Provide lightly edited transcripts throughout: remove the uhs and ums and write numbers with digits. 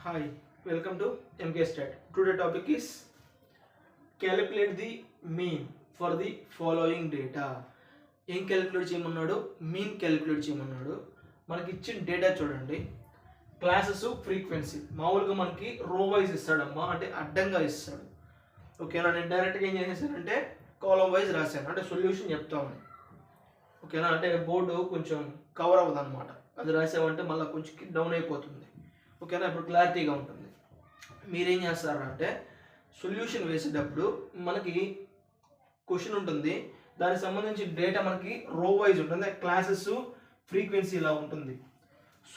Hi, welcome to MKStat. Today topic is calculate the mean for the following data. ఏం calculate చేయమన్నాడు? Mean calculate చేయమన్నాడు. మనకి ఇచ్చిన data చూడండి. క్లాసెస్ ఫ్రీక్వెన్సీ మామూలుగా మనకి రో వైజ్ ఇస్తాడమ్మా, అంటే అడ్డంగా ఇస్తాడు. ఓకేనా, నేను డైరెక్ట్గా ఏం చేసేసానంటే కాలం వైజ్ రాశాను, అంటే సొల్యూషన్ చెప్తామని. ఓకేనా, అంటే బోర్డు కొంచెం కవర్ అవ్వదు అనమాట. అది రాసామంటే మళ్ళీ కొంచెం డౌన్ అయిపోతుంది. ఓకేనా, ఇప్పుడు క్లారిటీగా ఉంటుంది. మీరేం చేస్తారంటే సొల్యూషన్ వేసేటప్పుడు మనకి క్వశ్చన్ ఉంటుంది, దానికి సంబంధించి డేటా మనకి రో వైజ్ ఉంటుంది, క్లాసెస్ ఫ్రీక్వెన్సీ ఇలా ఉంటుంది.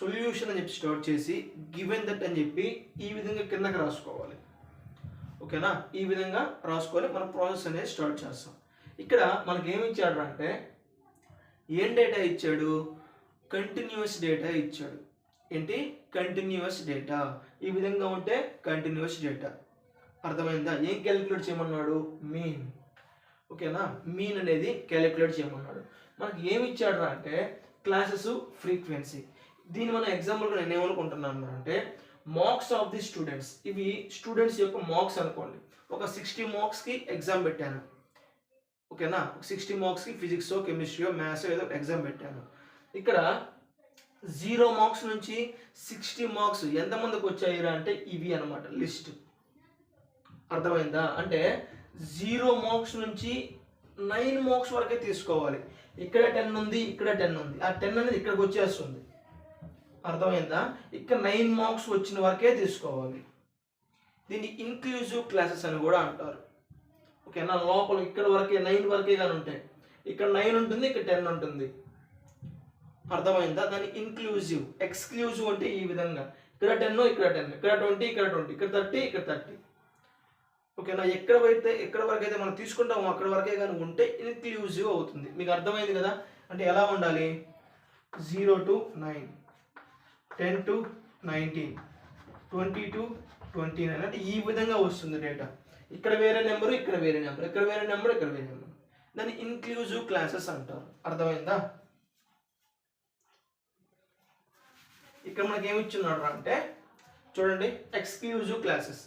సొల్యూషన్ అని చెప్పి స్టార్ట్ చేసి గివెన్ దట్ అని చెప్పి ఈ విధంగా కిందకి రాసుకోవాలి. ఓకేనా, ఈ విధంగా రాసుకొని మన ప్రాసెస్ అనేది స్టార్ట్ చేస్తాం. ఇక్కడ మనకి ఏమి ఇచ్చాడు అంటే ఏం డేటా ఇచ్చాడు? కంటిన్యూస్ డేటా ఇచ్చాడు. ఏంటి? Continuous data. ఈ విధంగా ఉంటే కంటిన్యూస్ డేటా. అర్థమైందా? ఏం క్యాలిక్యులేట్ చేయమన్నాడు? మీన్. ఓకేనా, మీన్ అనేది క్యాలిక్యులేట్ చేయమన్నాడు. మనకి ఏమి ఇచ్చాడు అంటే క్లాసెస్ ఫ్రీక్వెన్సీ. దీన్ని మనం ఎగ్జాంపుల్గా నేను ఏమనుకుంటున్నాను అంటే మార్క్స్ ఆఫ్ ది స్టూడెంట్స్. ఇవి స్టూడెంట్స్ యొక్క మార్క్స్ అనుకోండి. ఒక 60 మార్క్స్కి ఎగ్జామ్ పెట్టాను. ఓకేనా, 60 మార్క్స్కి ఫిజిక్స్, కెమిస్ట్రీ, మ్యాథ్స్ ఏదో ఎగ్జామ్ పెట్టాను. ఇక్కడ 0 మార్క్స్ నుంచి 60 మార్క్స్ ఎంతమందికి వచ్చాయిరా అంటే ఇవి అనమాట లిస్ట్. అర్థమైందా? అంటే 0 మార్క్స్ నుంచి 9 మార్క్స్ వరకే తీసుకోవాలి. ఇక్కడ 10 ఉంది, ఇక్కడ 10 ఉంది, ఆ 10 అనేది ఇక్కడికి వచ్చేస్తుంది. అర్థమైందా? ఇక్కడ 9 మార్క్స్ వచ్చిన వరకే తీసుకోవాలి. దీన్ని ఇంక్లూజివ్ క్లాసెస్ అని కూడా అంటారు. ఓకేనా, లోపల ఇక్కడ వరకే 9 వరకే కానీ ఉంటాయి. ఇక్కడ 9 ఉంటుంది, ఇక్కడ 10 ఉంటుంది. అర్థమైందా? దాని ఇంక్లూజివ్. ఎక్స్క్లూజివ్ అంటే ఈ విధంగా ఇక్కడ 10, ఇక్కడ 10, ఇక్కడ 20, ఇక్కడ 20, ఇక్కడ 30, ఇక్కడ 30. ఓకేనా, ఎక్కడ వరకు అయితే మనం తీసుకుంటామో అక్కడ వరకే కానీ ఉంటే ఇన్క్లూజివ్ అవుతుంది. మీకు అర్థమైంది కదా? అంటే ఎలా ఉండాలి? 0 to 9, 10 to 19, 20 to 29 అంటే ఈ విధంగా వస్తుంది డేటా. ఇక్కడ వేరే నెంబరు, ఇక్కడ వేరే నెంబర్, ఇక్కడ వేరే నెంబర్, ఇక్కడ వేరే నెంబర్. దాన్ని ఇన్క్లూజివ్ క్లాసెస్ అంటారు. అర్థమైందా? ఇక్కడ మనకి ఏమి ఇచ్చున్నాడు అంటే చూడండి, ఎక్స్క్లూజివ్ క్లాసెస్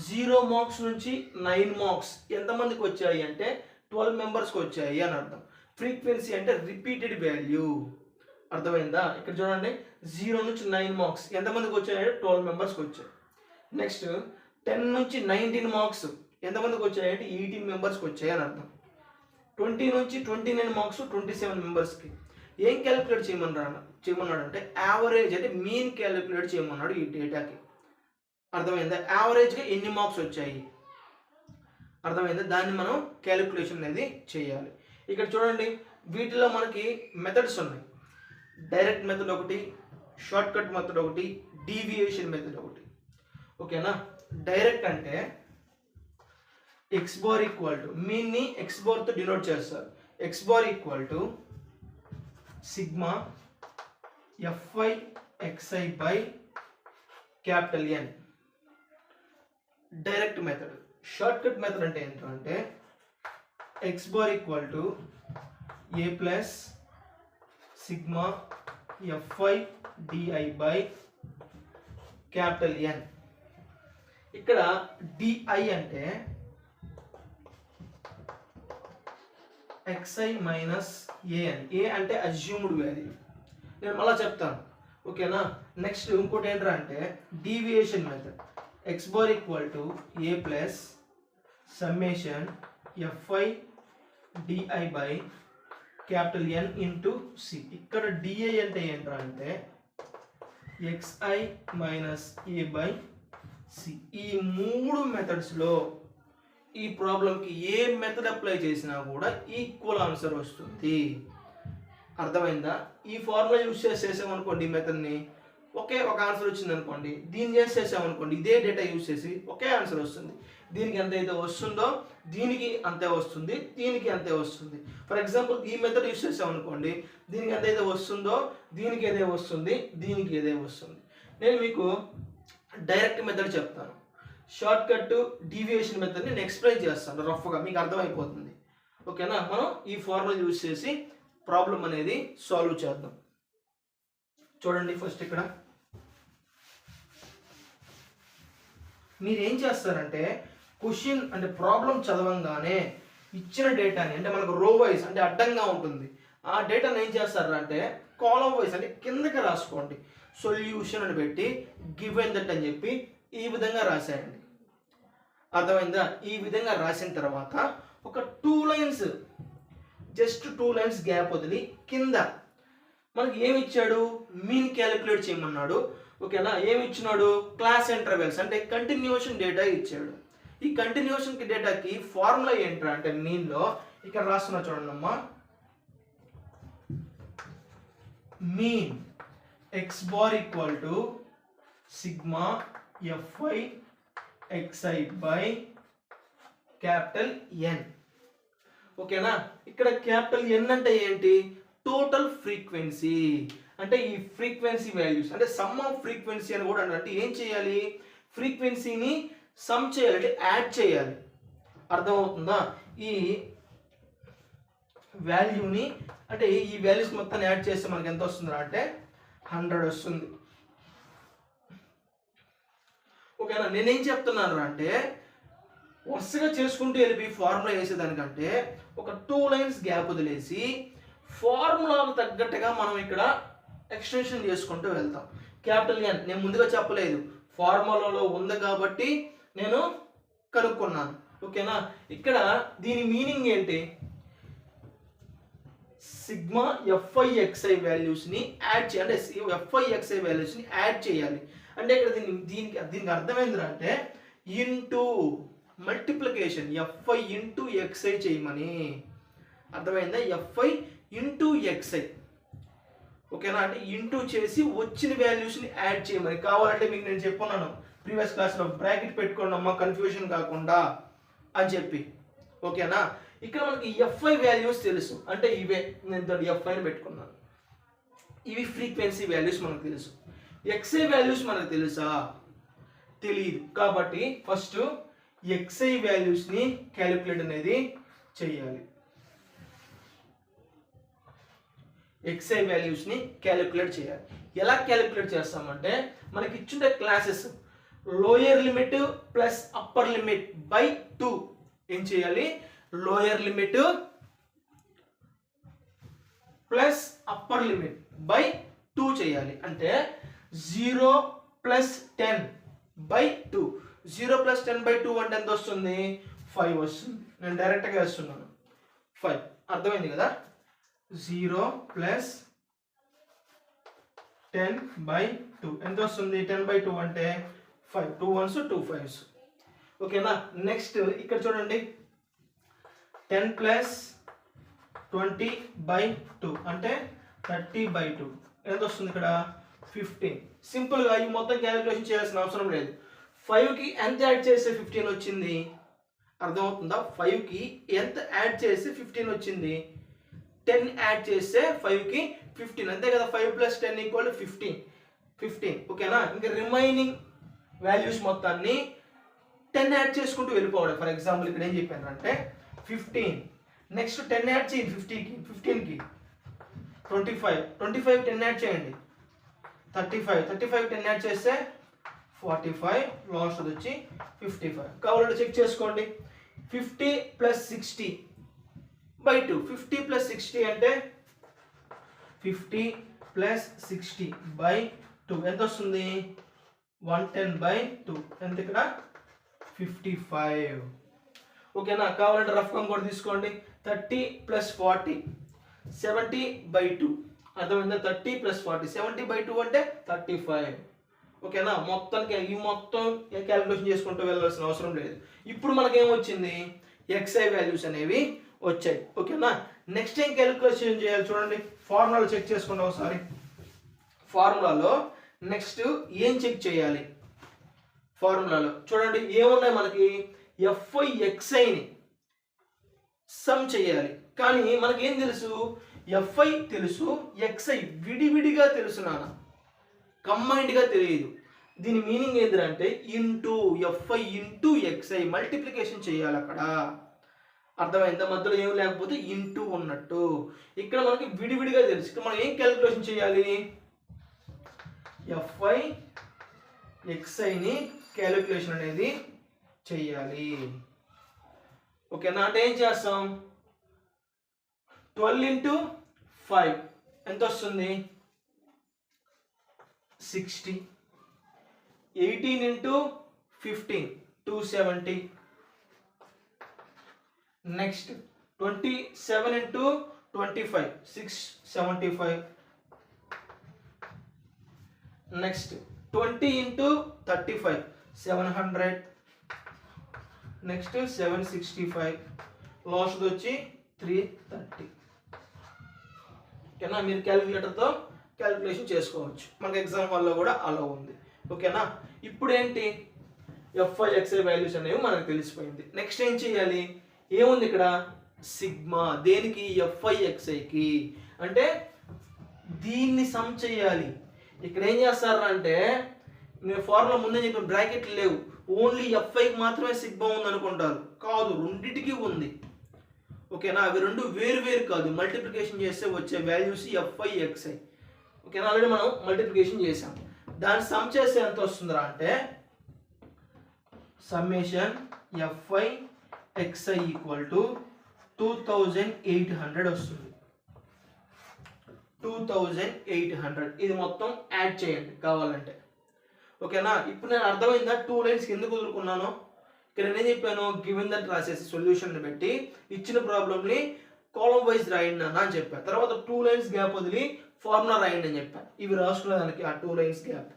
0 మార్క్స్ నుంచి 9 మార్క్స్ ఎంతమందికి వచ్చాయి అంటే 12 మెంబర్స్కి వచ్చాయి అని అర్థం. ఫ్రీక్వెన్సీ అంటే రిపీటెడ్ వాల్యూ. అర్థమైందా? ఇక్కడ చూడండి, 0 నుంచి 9 మార్క్స్ ఎంతమందికి వచ్చాయంటే 12 మెంబర్స్కి వచ్చాయి. నెక్స్ట్ 10 నుంచి 19 మార్క్స్ ఎంతమందికి వచ్చాయంటే 18 మెంబర్స్కి వచ్చాయి అని అర్థం. 20 నుంచి 29 మార్క్స్ 27 మెంబర్స్కి. ఏం క్యాలిక్యులేట్ చేయమన్నాడు అంటే యావరేజ్, అంటే మీన్ క్యాలిక్యులేట్ చేయమన్నాడు ఈ డేటాకి. అర్థమైందా? యావరేజ్గా ఎన్ని మార్క్స్ వచ్చాయి. అర్థమైందా? దాన్ని మనం క్యాలిక్యులేషన్ అనేది చేయాలి. ఇక్కడ చూడండి, వీటిలో మనకి మెథడ్స్ ఉన్నాయి. డైరెక్ట్ మెథడ్ ఒకటి, షార్ట్ కట్ మెథడ్ ఒకటి, డీవియేషన్ మెథడ్ ఒకటి. ఓకేనా, డైరెక్ట్ అంటే ఎక్స్ బార్ ఈక్వల్ టు, మీన్ని ఎక్స్ బార్తో డినోట్ చేస్తారు. X bar equal to sigma f i x i by capital N. Direct method. Short cut method అంటే ఏంటంటే x bar equal to A plus sigma f i DI by capital N. ఇక్కడ DI అంటే xi minus AN. ఏ అంటే assumed value. నేను మళ్ళీ చెప్తాను. ఓకేనా, next ఇంకోటి ఏంటంటే అంటే deviation method. X bar equal to A plus summation F I DI by capital N into C. ఇక్కడ డిఐ అంటే ఏంటంటే X I minus A by C. ఈ 3 మెథడ్స్లో ఈ ప్రాబ్లంకి ఏ మెథడ్ అప్లై చేసినా కూడా ఈక్వల్ ఆన్సర్ వస్తుంది. అర్థమైందా? ఈ ఫార్ములా యూజ్ చేసామనుకోండి, ఈ మెథడ్ని ఒకే ఒక ఆన్సర్ వచ్చింది అనుకోండి. దీన్ని చేసామనుకోండి, ఇదే డేటా యూజ్ చేసి ఒకే ఆన్సర్ వస్తుంది. దీనికి ఎంత అయితే వస్తుందో దీనికి అంతే వస్తుంది, దీనికి అంతే వస్తుంది. ఫర్ ఎగ్జాంపుల్ ఈ మెథడ్ యూజ్ చేసామనుకోండి, దీనికి ఎంత అయితే వస్తుందో దీనికి ఏదే వస్తుంది, దీనికి ఏదే వస్తుంది. నేను మీకు డైరెక్ట్ మెథడ్ చెప్తాను. షార్ట్ కట్ డీవియేషన్ మెథడ్ నేను ఎక్స్ప్లెయిన్ చేస్తాను రఫ్గా, మీకు అర్థమైపోతుంది. ఓకేనా, మనం ఈ ఫార్ములా యూజ్ చేసి ప్రాబ్లం అనేది సాల్వ్ చేద్దాం. చూడండి, ఫస్ట్ ఇక్కడ మీరు ఏం చేస్తారంటే క్వశ్చన్ అంటే ప్రాబ్లం చదవంగానే ఇచ్చిన డేటాని అంటే మనకు రో వైజ్ అంటే అడ్డంగా ఉంటుంది, ఆ డేటాని ఏం చేస్తారంటే కాలం వైజ్ అంటే కిందకి రాసుకోండి. సొల్యూషన్ అని పెట్టి గివెన్ దట్ అని చెప్పి ఈ విధంగా రాసేయండి. అర్థమైందా? ఈ విధంగా రాసిన తర్వాత ఒక 2 లైన్స్, జస్ట్ 2 లైన్స్ గ్యాప్ వదిలి కింద మనకి ఏమి ఇచ్చాడు, మీన్ క్యాలిక్యులేట్ చేయమన్నాడు. ఓకేనా? ఏమి ఇచ్చినాడు, క్లాస్ ఇంటర్వెల్స్ అంటే కంటిన్యూషన్ డేటా ఇచ్చాడు. ఈ కంటిన్యూషన్ డేటాకి ఫార్ములా ఏంట్రా అంటే మీన్లో ఇక్కడ రాస్తున్నా చూడండి అమ్మా, mean X bar equal to sigma F I xi by capital N. ఓకేనా? ఇక్కడ క్యాపిటల్ ఎన్ అంటే ఏంటి, టోటల్ ఫ్రీక్వెన్సీ అంటే ఈ ఫ్రీక్వెన్సీ వాల్యూస్ అంటే సమ్ ఆఫ్ ఫ్రీక్వెన్సీ అని కూడా అంటే ఏం చేయాలి, ఫ్రీక్వెన్సీని సమ్ చేయాలి అంటే యాడ్ చేయాలి. అర్థమవుతుందా? ఈ వాల్యూని అంటే ఈ వాల్యూస్ మొత్తం యాడ్ చేస్తే మనకి ఎంత వస్తుందా అంటే 100 వస్తుంది. ఓకేనా? నేనేం చెప్తున్నాను అంటే వరుసగా చేసుకుంటూ వెళ్ళి ఫార్ములా వేసేదానికంటే ఒక 2 లైన్స్ గ్యాప్ వదిలేసి ఫార్ములాకు తగ్గట్టుగా మనం ఇక్కడ ఎక్స్టెన్షన్ చేసుకుంటూ వెళ్తాం. క్యాపిటల్ ఎన్ నేను ముందుగా చెప్పలేదు, ఫార్ములాలో ఉంది కాబట్టి నేను కనుక్కున్నాను. ఓకేనా? ఇక్కడ దీని మీనింగ్ ఏంటి, సిగ్మా ఎఫ్ఐ ఎక్స్ఐ వాల్యూస్ని యాడ్ చేయాలి అంటే ఎఫ్ఐ ఎక్స్ఐ వాల్యూస్ని యాడ్ చేయాలి అంటే ఇక్కడ దీనికి అర్థమైంది అంటే into multiplication F I into X I చేయమని. అర్థమైందా? F I into X I. ఓకేనా? అంటే ఇంటూ చేసి వచ్చిన వాల్యూస్ని యాడ్ చేయమని. కావాలంటే మీకు నేను చెప్పున్నాను ప్రీవియస్ క్లాస్లో, బ్రాకెట్ పెట్టుకోండి అమ్మా కన్ఫ్యూజన్ కాకుండా అని చెప్పి. ఓకేనా? ఇక్కడ మనకి ఎఫ్ఐ వాల్యూస్ తెలుసు అంటే ఇవే, నేను ఎఫ్ఐని పెట్టుకున్నాను. ఇవి ఫ్రీక్వెన్సీ వాల్యూస్ మనకు తెలుసు. ఎక్స్ఐ వాల్యూస్ మనకు తెలుసా, తెలియదు. కాబట్టి ఫస్ట్ ఎక్స్ఐ వాల్యూస్ని క్యాలిక్యులేట్ అనేది చేయాలి. ఎక్స్ఐ వాల్యూస్ని క్యాలిక్యులేట్ చేయాలి. ఎలా క్యాలిక్యులేట్ చేస్తామంటే మనకి ఇచ్చిన classes lower limit plus upper limit by 2 ఏం చేయాలి, lower limit plus upper limit by 2 చేయాలి. అంటే 0 ప్లస్ 10 బై 2. 0 ప్లస్ 10 బై 2 అంటే ఎంత వస్తుంది, 5 వస్తుంది. నేను డైరెక్ట్గా వేస్తున్నాను 5. అర్థమైంది కదా? 0 ప్లస్ 10 బై 2 ఎంత వస్తుంది, 10 బై 2 అంటే 5. 2 1s 2 5s. ఓకేనా? నెక్స్ట్ ఇక్కడ చూడండి 10 ప్లస్ 20 బై 2 అంటే 30 బై 2 ఎంత వస్తుంది ఇక్కడ 15. సింపుల్గా ఈ మొత్తం క్యాలిక్యులేషన్ చేయాల్సిన అవసరం లేదు. 5కి ఎంత యాడ్ చేస్తే 15 వచ్చింది, అర్థమవుతుందా? 5కి ఎంత యాడ్ చేస్తే 15 వచ్చింది, 10 యాడ్ చేస్తే 5కి 15 అంతే కదా. 5 ప్లస్ 10 ఈక్వల్ 15. ఓకేనా? ఇంకా రిమైనింగ్ వాల్యూస్ మొత్తాన్ని 10 యాడ్ చేసుకుంటూ వెళ్ళిపోవడం. ఫర్ ఎగ్జాంపుల్ ఇక్కడ ఏం చెప్పాను అంటే 15 నెక్స్ట్ 10 యాడ్ చేయండి 15కి 25. 25 10 యాడ్ చేయండి 35. 35 10 యాడ్ చేస్తే 45. లాస్ట్ వచ్చి 55. కావాలంటే చెక్ చేసుకోండి. 50 ప్లస్ 60 బై 2. 50 ప్లస్ 60 అంటే 50 ప్లస్ 60 బై 2 ఎంత వస్తుంది, 110 బై 2 ఎంత ఇక్కడ 55. ఓకేనా? కావాలంటే రఫ్గా కూడా తీసుకోండి. 30 ప్లస్ 40 70 బై 2. అర్థమైందా? 30 ప్లస్ 40 70 బై 2 అంటే 35. ఓకేనా? మొత్తానికి ఈ మొత్తం క్యాలిక్యులేషన్ చేసుకుంటూ వెళ్ళాల్సిన అవసరం లేదు. ఇప్పుడు మనకేమొచ్చింది, ఎక్స్ఐ వాల్యూస్ అనేవి వచ్చాయి. ఓకేనా? నెక్స్ట్ ఏం క్యాలిక్యులేషన్ చేయాలి చూడండి, ఫార్ములాలో చెక్ చేసుకోండి ఒకసారి. ఫార్ములాలో నెక్స్ట్ ఏం చెక్ చేయాలి, ఫార్ములాలో చూడండి ఏమున్నాయి మనకి, ఎఫ్ఐ ఎక్స్ఐని సమ్ చేయాలి. కానీ మనకేం తెలుసు, ఎఫ్ఐ తెలుసు, ఎక్స్ఐ విడివిడిగా తెలుసు నాన్న, కంబైన్డ్గా తెలియదు. దీని మీనింగ్ ఏంటంటే into F I into X I multiplication చేయాలి అక్కడ. అర్థమైందా? మధ్యలో ఏం లేకపోతే ఇంటూ ఉన్నట్టు. ఇక్కడ మనకి విడివిడిగా తెలుసు. ఇక్కడ మనం ఏం క్యాలిక్యులేషన్ చేయాలి, ఎఫ్ఐ ఎక్స్ఐని క్యాలిక్యులేషన్ అనేది చెయ్యాలి. ఓకేనా? అంటే ఏం చేస్తాం, 12 into 5 ఎంత వస్తుంది, 60. 18 into 15 270. Next 27 into 25 675. Next 20 into 35 700. Next 765. Last వచ్చి 330. ఓకేనా? మీరు క్యాలిక్యులేటర్తో క్యాలిక్యులేషన్ చేసుకోవచ్చు, మనకి ఎగ్జామ్ హాల్లో కూడా అలా ఉంది. ఓకేనా? ఇప్పుడు ఏంటి, ఎఫ్ఐ ఎక్స్ఐ వాల్యూస్ అనేవి మనకు తెలిసిపోయింది. నెక్స్ట్ ఏం చేయాలి, ఏముంది ఇక్కడ, సిగ్మా. దేనికి, ఎఫ్ఐ ఎక్స్ఐకి. అంటే దీన్ని సమ్ చేయాలి. ఇక్కడ ఏం చేస్తారు అంటే, నేను ఫార్ములా ముందే చెప్పాను, బ్రాకెట్లు లేవు, ఓన్లీ ఎఫ్ఐకి మాత్రమే సిగ్మా ఉంది అనుకుంటారు. కాదు, రెండిటికి ఉంది. ఓకేనా? అవి రెండు వేరు వేరు కాదు, మల్టిప్లికేషన్ చేస్తే వచ్చే వాల్యూస్ ఎఫ్ఐ ఎక్స్ఐ. ఓకేనా? ఆల్రెడీ మనం మల్టిప్లికేషన్ చేసాం. దాన్ని సమ్ చేస్తే ఎంత వస్తుందిరా అంటే, summation F I X I equal to 2800 వస్తుంది. 2800 ఇది మొత్తం యాడ్ చేయండి కావాలంటే. ఓకేనా? ఇప్పుడు నేను అర్థమైందా 2 లైన్స్ ఎందుకు వదులుకున్నాను. ఇక్కడ నేను చెప్పాను, గివెన్ దట్ రాసేసి సొల్యూషన్ పెట్టి ఇచ్చిన ప్రాబ్లమ్ని కాలం వైజ్ రాయండి అని చెప్పాను. తర్వాత 2 లైన్స్ గ్యాప్ వదిలి ఫార్ములా రాయండి అని చెప్పాను. ఇవి రాసుకునేదానికి ఆ 2 లైన్స్ గ్యాప్.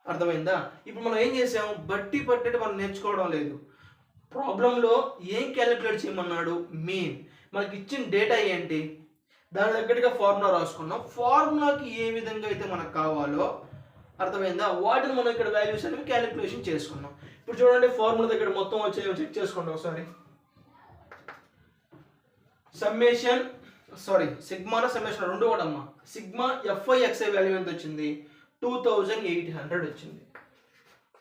అర్థమైందా? ఇప్పుడు మనం ఏం చేసాము, బట్టి పట్టేటి మనం నేర్చుకోవడం లేదు. ప్రాబ్లంలో ఏం క్యాలిక్యులేట్ చేయమన్నాడు, మీన్. మనకి ఇచ్చిన డేటా ఏంటి, దాని తగ్గట్టుగా ఫార్ములా రాసుకున్నాం. ఫార్ములాకి ఏ విధంగా అయితే మనకు కావాలో, అర్థమైందా, వాటిని మనం ఇక్కడ వాల్యూస్ అనేవి క్యాలిక్యులేషన్ చేసుకున్నాం. ఇప్పుడు చూడండి, ఫార్ములా దగ్గర మొత్తం వచ్చేవి చెక్ చేసుకోండి ఒకసారి. సమ్మేషన్ సిగ్మా సమ్మేషన్ రెండు కూడా అమ్మా. సిగ్మా ఎఫ్ఐ ఎక్స్ఐ వాల్యూ ఎంత వచ్చింది, 2800 వచ్చింది.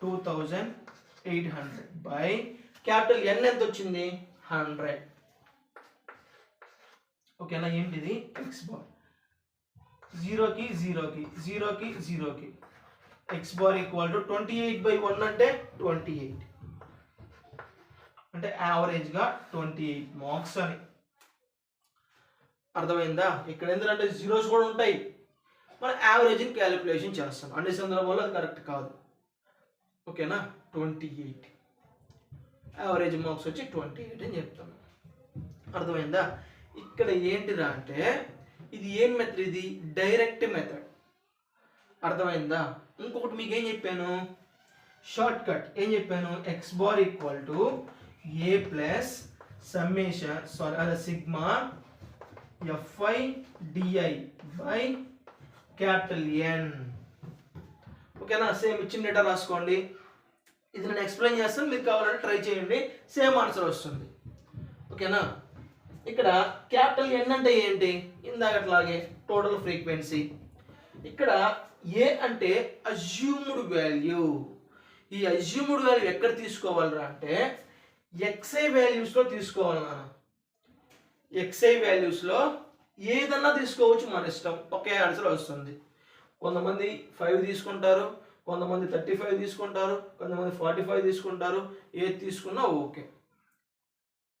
2800 బై క్యాపిటల్ ఎన్ ఎంత వచ్చింది, 100. ఓకేనా? ఏంటిది, ఎక్స్ బార్. 0కి 0కి 0కి 0కి ఎక్స్ బార్ ఈక్వల్ టు 28/1 అంటే 28, అంటే యావరేజ్గా 28 మార్క్స్ అని. అర్థమైందా? ఇక్కడ ఎందుకంటే జీరోస్ కూడా ఉంటాయి, మనం యావరేజ్ని క్యాలిక్యులేషన్ చేస్తాం. అన్ని సందర్భాల్లో అది కరెక్ట్ కాదు. ఓకేనా? 28 యావరేజ్ మార్క్స్ వచ్చి 28 అని చెప్తాను. అర్థమైందా? ఇక్కడ ఏంటిరా అంటే, ఇది ఏం మెథడ్, ఇది డైరెక్ట్ మెథడ్. అర్థమైందా? ఇంకొకటి మీకు ఏం చెప్పాను, షార్ట్ కట్. ఏం చెప్పాను, X bar equal to A plus summation sigma f i DI by capital N. ఓకేనా? సేమ్ ఇచ్చిన డేటా రాసుకోండి. ఇది నేను ఎక్స్ప్లెయిన్ చేస్తాను, మీరు కావాలంటే ట్రై చేయండి, సేమ్ ఆన్సర్ వస్తుంది. ఓకేనా? ఇక్కడ క్యాపిటల్ ఎన్ అంటే ఏంటి, ఇందాకట్లాగే టోటల్ ఫ్రీక్వెన్సీ. ఇక్కడ ఏ అంటే అజ్యూమ్డ్ వాల్యూ. ఈ అజ్యూమ్డ్ వాల్యూ ఎక్కడ తీసుకోవాలరా అంటే, ఎక్స్ఐ వాల్యూస్లో తీసుకోవాలి. నాన్న ఎక్స్ఐ వాల్యూస్లో ఏదన్నా తీసుకోవచ్చు, మన ఇష్టం, ఒకే ఆన్సర్ వస్తుంది. కొంతమంది 5 తీసుకుంటారు, కొంతమంది 35 తీసుకుంటారు, కొంతమంది 45 తీసుకుంటారు. ఏది తీసుకున్నా ఓకే.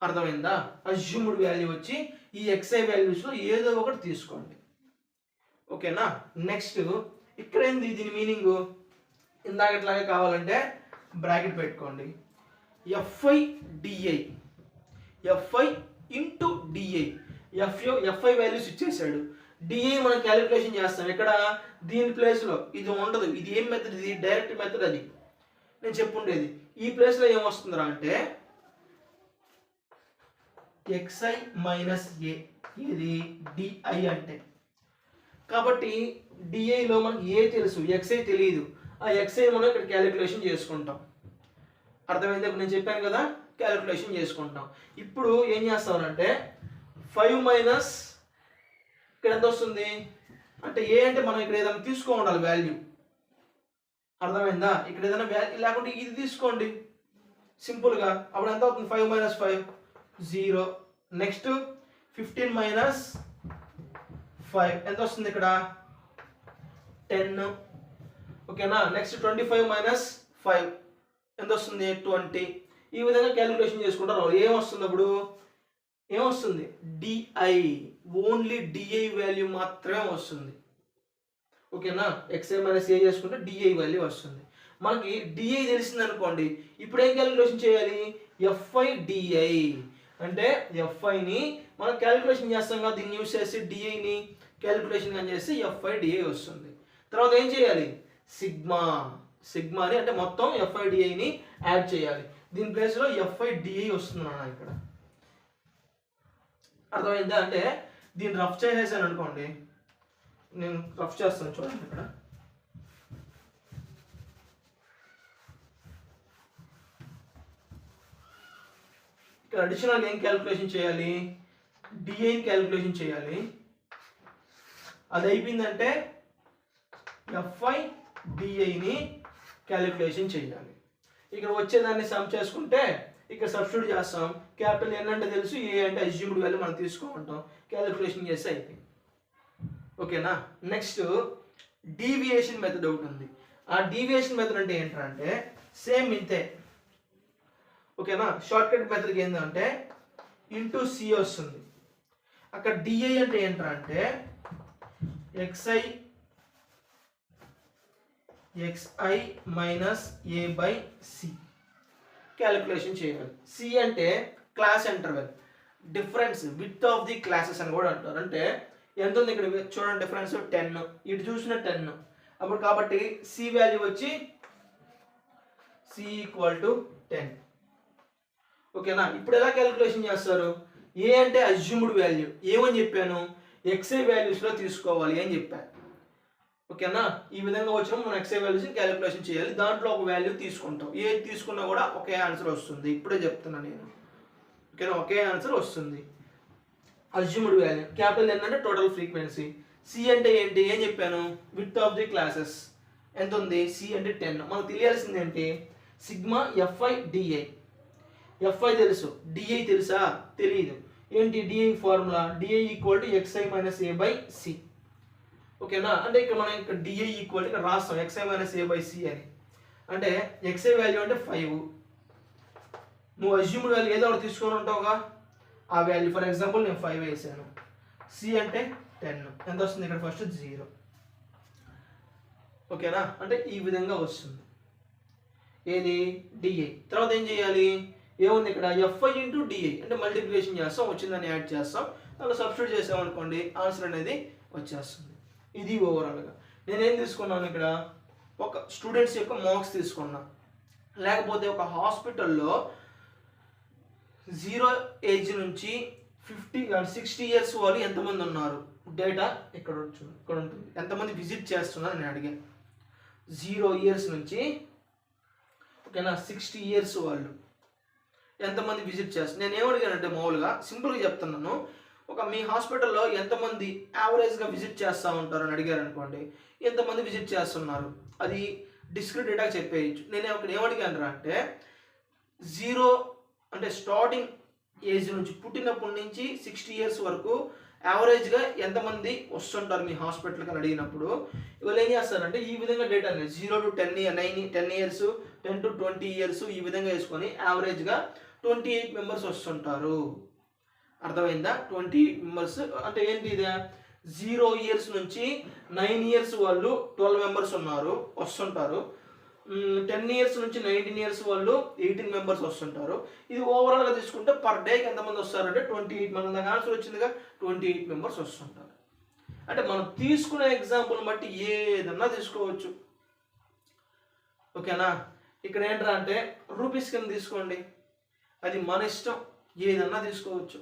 అర్థమైందా? అజ్యూమ్డ్ వాల్యూ వచ్చి ఈ ఎక్స్ఐ వాల్యూస్లో ఏదో ఒకటి తీసుకోండి. ఓకేనా? నెక్స్ట్ ఇక్కడ ఏంది దీని మీనింగ్, ఇందాకట్లాగే కావాలంటే బ్రాకెట్ పెట్టుకోండి. F I D I, F I into D I. F I values ఇచ్చేసాడు, డిఐ మనం క్యాలిక్యులేషన్ చేస్తాం. ఇక్కడ దీని ప్లేస్లో ఇది ఉండదు. ఇది ఏం మెథడ్, ఇది డైరెక్ట్ మెథడ్. అది నేను చెప్పుండేది. ఈ ప్లేస్లో ఏమొస్తుందిరా అంటే ఎక్స్ఐ మైనస్ ఏ, ఇది డిఐ అంటే. కాబట్టి డిఐలో మనకి ఏ తెలుసు, ఎక్స్ఐ తెలియదు. ఆ ఎక్స్ఐ మనం ఇక్కడ క్యాలిక్యులేషన్ చేసుకుంటాం. అర్థమైంది? ఇప్పుడు నేను చెప్పాను కదా, క్యాలిక్యులేషన్ చేసుకుంటాం. ఇప్పుడు ఏం చేస్తామంటే 5 మైనస్ ఇక్కడ ఎంత వస్తుంది అంటే, ఏ అంటే మనం ఇక్కడ ఏదైనా తీసుకో ఉండాలి వాల్యూ. అర్థమైందా? ఇక్కడ ఏదైనా వాల్యూ లేకుంటే ఇది తీసుకోండి సింపుల్గా. అప్పుడు ఎంత అవుతుంది, 5 మైనస్ 5 0. నెక్స్ట్ 15 మైనస్ 5 ఎంత వస్తుంది ఇక్కడ, 10. ఓకేనా. నెక్స్ట్ 25 మైనస్ 5 ఎంత వస్తుంది 20. ఈ విధంగా క్యాలిక్యులేషన్ చేసుకుంటారు. ఏమొస్తుంది అప్పుడు ఏమొస్తుంది డిఐ, ఓన్లీ డిఐ వాల్యూ మాత్రమే వస్తుంది. ఓకేనా. ఎక్స్ఐ మైనస్ ఏ చేసుకుంటే డిఐ వాల్యూ వస్తుంది. మనకి డిఐ తెలిసింది అనుకోండి, ఇప్పుడు ఏం క్యాలిక్యులేషన్ చేయాలి ఎఫ్ఐ డిఐ అంటే ఎఫ్ఐని మనం క్యాలిక్యులేషన్ చేస్తాం కదా, దీన్ని యూస్ చేసి డిఐని క్యాలిక్యులేషన్ కానీ చేసి ఎఫ్ఐ డిఐ వస్తుంది. తర్వాత ఏం చేయాలి సిగ్మాని అంటే మొత్తం ఎఫ్ఐ డిఐని యాడ్ చేయాలి. దీని ప్లేస్లో ఎఫ్ఐ డిఐ వస్తుంది అన్న ఇక్కడ. అర్థమైందా. అంటే దీన్ని రఫ్ చేసేసాను అనుకోండి, నేను రఫ్ చేస్తాను చూడండి. ఇక్కడ అడిషనల్ ఏం క్యాలిక్యులేషన్ చేయాలి డిఐని క్యాలిక్యులేషన్ చేయాలి. అది అయిపోయిందంటే ఎఫ్ఐ డిఐని క్యాలిక్యులేషన్ చేయాలి. ఇక్కడ వచ్చేదాన్ని సమ్ చేసుకుంటే ఇక్కడ సబ్స్టిట్యూట్ చేస్తాం. క్యాపిటల్ ఎన్ అంటే తెలుసు, ఏ అంటే అజ్యూమ్డ్ వాల్యూ మనం తీసుకోమంటాం, క్యాలిక్యులేషన్ చేస్తే అయిపోయింది. ఓకేనా. నెక్స్ట్ డీవియేషన్ మెథడ్ ఒకటి ఉంది. ఆ డీవియేషన్ మెథడ్ అంటే ఏంటంటే సేమ్ ఇంతే. ఓకేనా. షార్ట్ కట్ మెథడ్కి ఏంటంటే ఇంటూ సి వస్తుంది. అక్కడ డిఐ అంటే ఏంటంటే X I minus A by C calculation చేయాలి. సి అంటే class interval, difference with of the classes అని కూడా అంటారు. అంటే ఎంత ఉంది ఇక్కడ చూడండి, డిఫరెన్స్ 10, ఇటు చూసిన 10 అప్పుడు కాబట్టి సి వాల్యూ వచ్చి సి ఈక్వల్ టు 10. ఓకేనా. ఇప్పుడు ఎలా క్యాలిక్యులేషన్ చేస్తారు, ఏ అంటే అజ్యూమ్డ్ వాల్యూ, ఏమని చెప్పాను ఎక్స్ఐ వాల్యూస్లో తీసుకోవాలి అని చెప్పాను. ఓకేనా. ఈ విధంగా వచ్చిన మనం ఎక్స్ఐ వాల్యూస్ని క్యాలిక్యులేషన్ చేయాలి. దాంట్లో ఒక వాల్యూ తీసుకుంటాం, ఏది తీసుకున్నా కూడా ఒకే ఆన్సర్ వస్తుంది. ఇప్పుడే చెప్తున్నా నేను. ఓకేనా, ఒకే ఆన్సర్ వస్తుంది. అజ్యూమ్డ్ వాల్యూ క్యాపిటల్ ఎన్ అంటే టోటల్ ఫ్రీక్వెన్సీ, సి అంటే ఏంటి ఏం చెప్పాను విత్ ఆఫ్ ది క్లాసెస్ ఎంత ఉంది సి అంటే 10. మనకు తెలియాల్సింది ఏంటి సిగ్మా ఎఫ్ఐ డిఐ. ఎఫ్ఐ తెలుసు, డిఐ తెలుసా తెలియదు. ఏంటి D I formula D I equal to X I minus A by C. ఓకేనా. అంటే ఇక్కడ మనం ఇక్కడ డిఐ ఈక్వల్ ఇక్కడ రాస్తాం X I minus A by C అని. అంటే ఎక్స్ఐ వాల్యూ అంటే 5, నువ్వు అజ్యూమ్డ్ వాల్యూ ఏదో ఒకటి తీసుకొని ఉంటావుగా ఆ వాల్యూ. ఫర్ ఎగ్జాంపుల్ నేను 5 వేసాను. సి అంటే 10 ఎంత వస్తుంది ఇక్కడ ఫస్ట్ 0. ఓకేనా. అంటే ఈ విధంగా వస్తుంది ఏది డిఐ. తర్వాత ఏం చేయాలి ఏముంది ఇక్కడ ఎఫ్ఐ ఇంటూ డిఐ అంటే మల్టిప్లికేషన్ చేస్తాం, వచ్చిందని యాడ్ చేస్తాం, అలా సబ్స్టిట్యూట్ చేసాం అనుకోండి ఆన్సర్ అనేది వచ్చేస్తుంది. ఇది ఓవరాల్గా నేనేం తీసుకున్నాను ఇక్కడ ఒక స్టూడెంట్స్ యొక్క మార్క్స్ తీసుకున్నా, లేకపోతే ఒక హాస్పిటల్లో 0 ఏజ్ నుంచి 60 ఇయర్స్ వాళ్ళు ఎంతమంది ఉన్నారు డేటా ఇక్కడ ఉంటుంది. ఎంతమంది విజిట్ చేస్తున్నారు నేను అడిగాను. 0 ఇయర్స్ నుంచి ఓకేనా 60 ఇయర్స్ వాళ్ళు ఎంతమంది విజిట్ చేస్తారు. నేను ఏమడిగానంటే మామూలుగా సింపుల్గా చెప్తున్నాను, ఒక మీ హాస్పిటల్లో ఎంతమంది యావరేజ్గా విజిట్ చేస్తూ ఉంటారు అని అడిగారు అనుకోండి, ఎంతమంది విజిట్ చేస్తున్నారు అది డిస్క్రిట్ డేటా చెప్పేయచ్చు. నేను అక్కడ ఏమడిగాను అంటే 0 అంటే స్టార్టింగ్ ఏజ్ నుంచి పుట్టినప్పటి నుంచి 60 ఇయర్స్ వరకు యావరేజ్గా ఎంతమంది వస్తుంటారు మీ హాస్పిటల్కి అని అడిగినప్పుడు ఇవాళ ఏం చేస్తారంటే ఈ విధంగా data 0 to 10 years 10 to 20 years ఈ విధంగా వేసుకొని యావరేజ్గా 28 మెంబర్స్ వస్తుంటారు. అర్థమైందా. 28 మెంబర్స్ అంటే ఏంటి ఇది 0 ఇయర్స్ నుంచి 9 ఇయర్స్ వాళ్ళు 12 మెంబర్స్ వస్తుంటారు. 10 ఇయర్స్ నుంచి 19 ఇయర్స్ వాళ్ళు 18 మెంబర్స్ వస్తుంటారు. ఇది ఓవరాల్గా తీసుకుంటే పర్ డేకి ఎంతమంది వస్తారంటే 28. మన దానికి ఆన్సర్ వచ్చిందిగా 28 మెంబర్స్ వస్తుంటారు. అంటే మనం తీసుకునే ఎగ్జాంపుల్ బట్టి ఏదన్నా తీసుకోవచ్చు. ఓకేనా. ఇక్కడ ఏంట్రా అంటే రూపీస్ కింద తీసుకోండి, అది మన ఇష్టం, ఏదన్నా తీసుకోవచ్చు.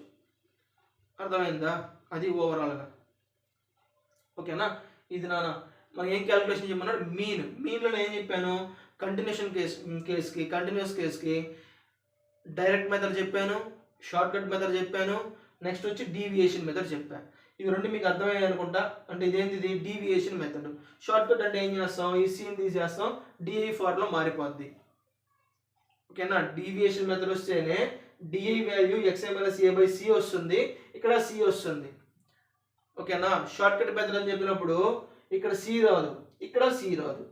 అర్థమైందా. అది ఓవరాల్గా. ఓకేనా. ఇది నాన్న మనం ఏం క్యాలిక్యులేషన్ చెప్పమన్నాడు మీన్లో ఏం చెప్పాను కంటిన్యూస్ కేస్కి డైరెక్ట్ మెథడ్ చెప్పాను, షార్ట్ కట్ మెథడ్ చెప్పాను, నెక్స్ట్ వచ్చి డీవియేషన్ మెథడ్ చెప్పాను. ఇవి రెండు మీకు అర్థమయ్యాయి అనుకుంటా. అంటే ఇదేంటిది డీవియేషన్ మెథడ్. షార్ట్ కట్ అంటే ఏం చేస్తాం ఈ సీన్ తీసేస్తాం, డిఐ ఫార్ములా మారిపోద్ది. ఓకేనా. డీవియేషన్ మెథడ్ వస్తేనే D I value X I minus A by C వస్తుంది, ఇక్కడ సి వస్తుంది. ఓకేనా. షార్ట్ కట్ మెథడ్ అని చెప్పినప్పుడు ఇక్కడ సి రాదు, ఇక్కడ సి రాదు.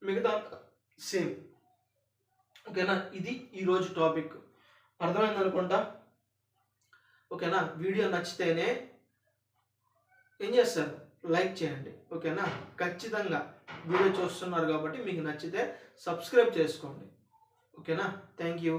మిగతా సేమ్. ఓకేనా, ఇది ఈరోజు టాపిక్. అర్థమైంది అనుకుంటా. ఓకేనా, వీడియో నచ్చితేనే ఏం చేస్తారు, లైక్ చేయండి. ఓకేనా, ఖచ్చితంగా వీడియో చూస్తున్నారు కాబట్టి మీకు నచ్చితే సబ్స్క్రైబ్ చేసుకోండి. ఓకేనా, థ్యాంక్ యూ.